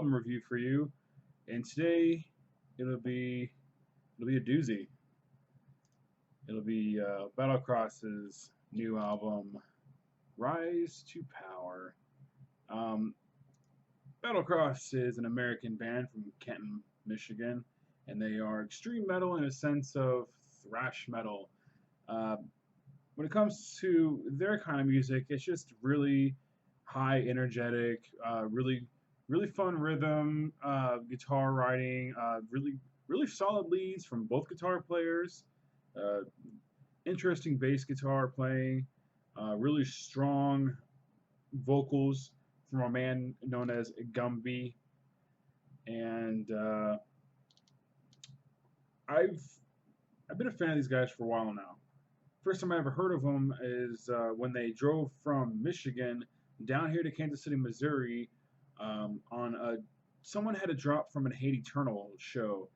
album review for you, and today it'll be it'll be a doozy. It'll be Battlecross's new album, Rise to Power. Um, Battlecross is an American band from Canton, Michigan, and they are extreme metal in a sense of thrash metal. Uh, when it comes to their kind of music, it's just really high, energetic, really fun rhythm, guitar writing, really solid leads from both guitar players, uh, interesting bass guitar playing, really strong vocals from a man known as Gumby, and I've I've been a fan of these guys for a while now. First time I ever heard of them is when they drove from Michigan down here to Kansas City, Missouri, on a someone had a drop from an Hate Eternal show,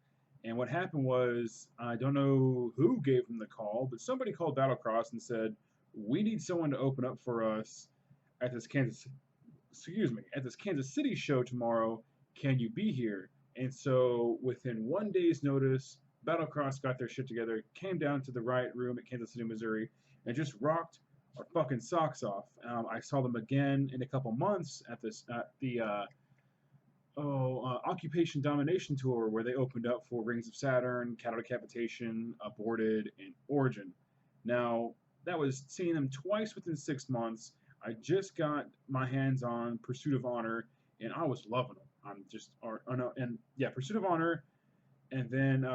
and what happened was I don't know who gave them the call, but somebody called Battlecross and said we need someone to open up for us at this Kansas City show tomorrow. Can you be here? And so within 1 day's notice, Battlecross got their shit together, came down to the Riot Room at Kansas City, Missouri, and just rocked our fucking socks off. I saw them again in a couple months at the Occupation Domination tour where they opened up for Rings of Saturn, Cattle Decapitation, Aborted, and Origin. Now that was seeing them twice within 6 months. I just got my hands on Pursuit of Honor, and I was loving them. I'm just, and yeah, Pursuit of Honor, and then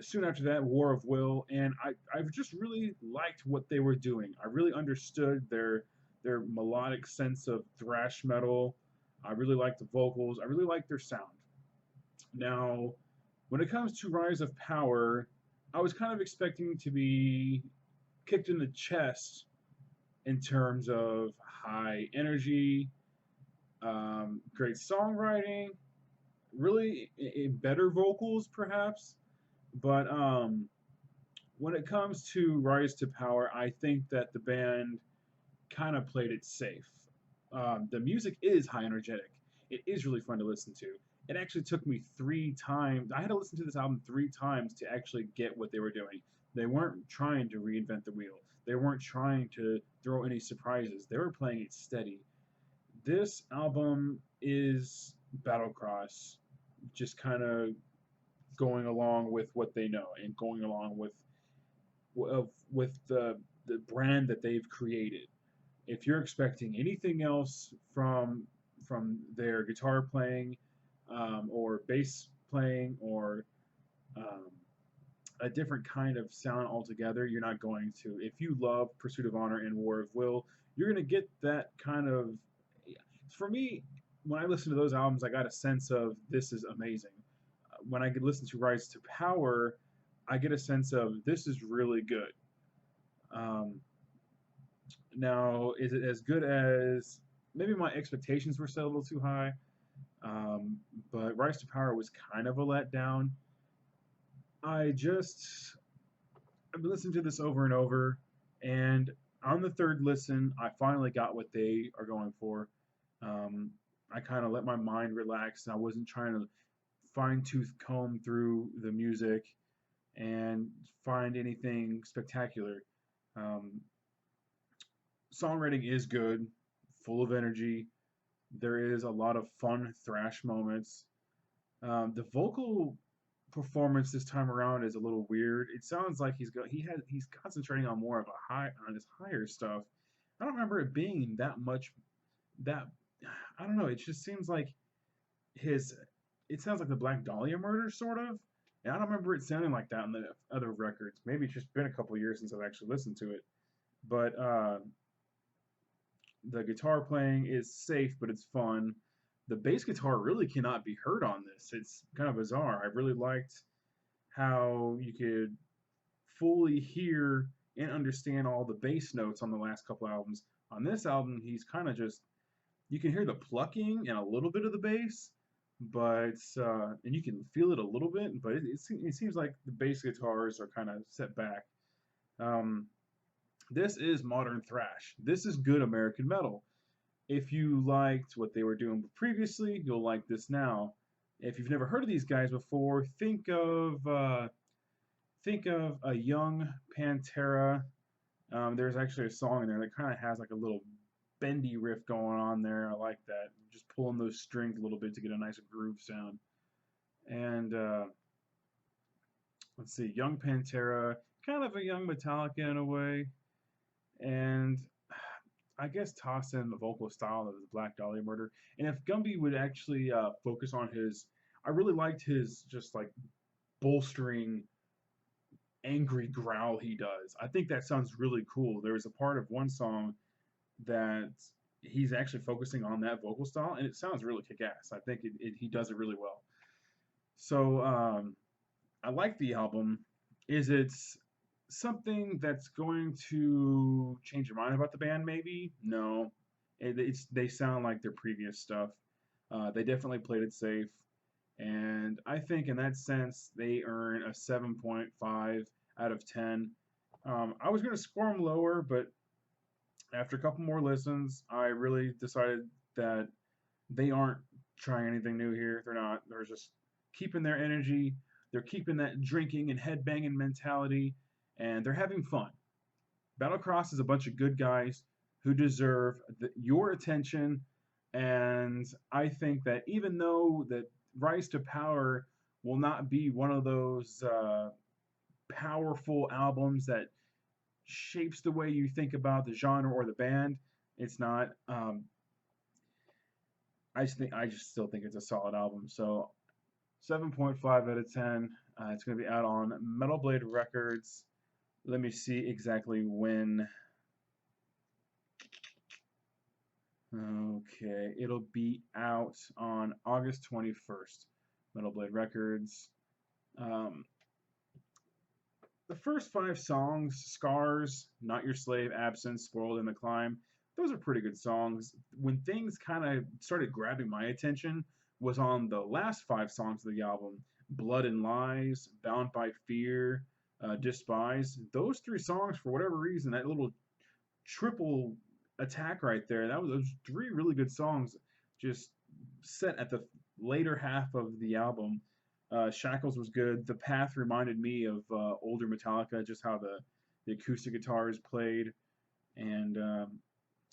soon after that, War of Will, and I just really liked what they were doing. I really understood their melodic sense of thrash metal. I really liked the vocals. I really liked their sound. Now, when it comes to Rise of Power, I was kind of expecting to be kicked in the chest in terms of high energy, great songwriting, really better vocals perhaps. But when it comes to Rise to Power, I think that the band kind of played it safe. The music is high energetic. It is really fun to listen to. It actually took me 3 times. I had to listen to this album 3 times to actually get what they were doing. They weren't trying to reinvent the wheel. They weren't trying to throw any surprises. They were playing it steady. This album is Battlecross, just kind of going along with what they know and going along with the brand that they've created. If you're expecting anything else from their guitar playing, or bass playing, or um, a different kind of sound altogether, you're not going to. If you love Pursuit of Honor and War of Will, you're going to get that kind of. For me, when I listen to those albums, I got a sense of this is amazing. When I could listen to Rise to Power, I get a sense of this is really good. Um, Now, is it as good as maybe my expectations were set a little too high? Um, but Rise to Power was kind of a letdown. I just I've been listening to this over and over, and on the third listen, I finally got what they are going for. Um, I kind of let my mind relax, and I wasn't trying to fine tooth comb through the music and find anything spectacular. Um, Songwriting is good, full of energy. There is a lot of fun thrash moments. The vocal performance this time around is a little weird. It sounds like he's concentrating on more of a high on his higher stuff. I don't remember it being that much that I don't know. It just seems like his. It sounds like the Black Dahlia murder sort of. And I don't remember it sounding like that on the other records. Maybe it's just been a couple years since I've actually listened to it. But the guitar playing is safe, but it's fun. The bass guitar really cannot be heard on this. It's kind of bizarre. I really liked how you could fully hear and understand all the bass notes on the last couple albums. On this album, he's kind of just you can hear the plucking and a little bit of the bass, but and you can feel it a little bit, but it seems like the bass guitars are kind of set back. Um, this is modern thrash. This is good American metal. If you liked what they were doing previously, you'll like this now. If you've never heard of these guys before, think of a young Pantera. There's actually a song in there that kind of has like a little bendy riff going on there. I like that. Just pulling those strings a little bit to get a nice groove sound. And let's see, young Pantera, kind of a young Metallica in a way. And I guess toss in the vocal style of the Black Dahlia Murder. And if Gumby would actually focus on his, I really liked his just like bolstering, angry growl he does. I think that sounds really cool. There was a part of one song that he's actually focusing on that vocal style, and it sounds really kick-ass. I think he does it really well. So I like the album. Is it something that's going to change your mind about the band? Maybe. No. They sound like their previous stuff. They definitely played it safe, and I think in that sense they earn a 7.5 out of 10. I was going to score them lower, but after a couple more listens, I really decided that they aren't trying anything new here. They're not. They're just keeping their energy. They're keeping that drinking and headbanging mentality, and they're having fun. Battlecross is a bunch of good guys who deserve your attention, and I think that even though that Rise to Power will not be one of those powerful albums that shapes the way you think about the genre or the band, it's not. I just still think it's a solid album. So 7.5 out of 10. It's going to be out on Metal Blade Records. Let me see exactly when. Okay, it'll be out on August 21st. Metal Blade Records. Um, the first 5 songs, Scars, Not Your Slave, Absence, Spoiled in the Climb, those are pretty good songs. When things kind of started grabbing my attention was on the last 5 songs of the album, Blood and Lies, Bound by Fear, Despise. Those 3 songs, for whatever reason, that little triple attack right there, that was those 3 really good songs just set at the later half of the album. Shackles was good. The Path reminded me of older Metallica, just how the acoustic guitar is played, and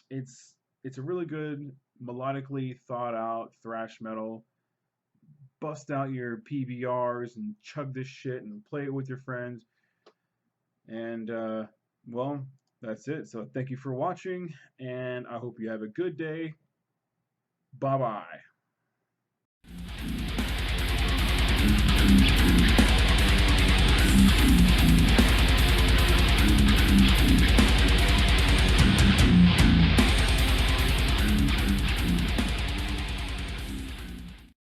it's it's a really good melodically thought out thrash metal. Bust out your PVRs and chug this shit and play it with your friends. And well, that's it. So thank you for watching, and I hope you have a good day. Bye bye.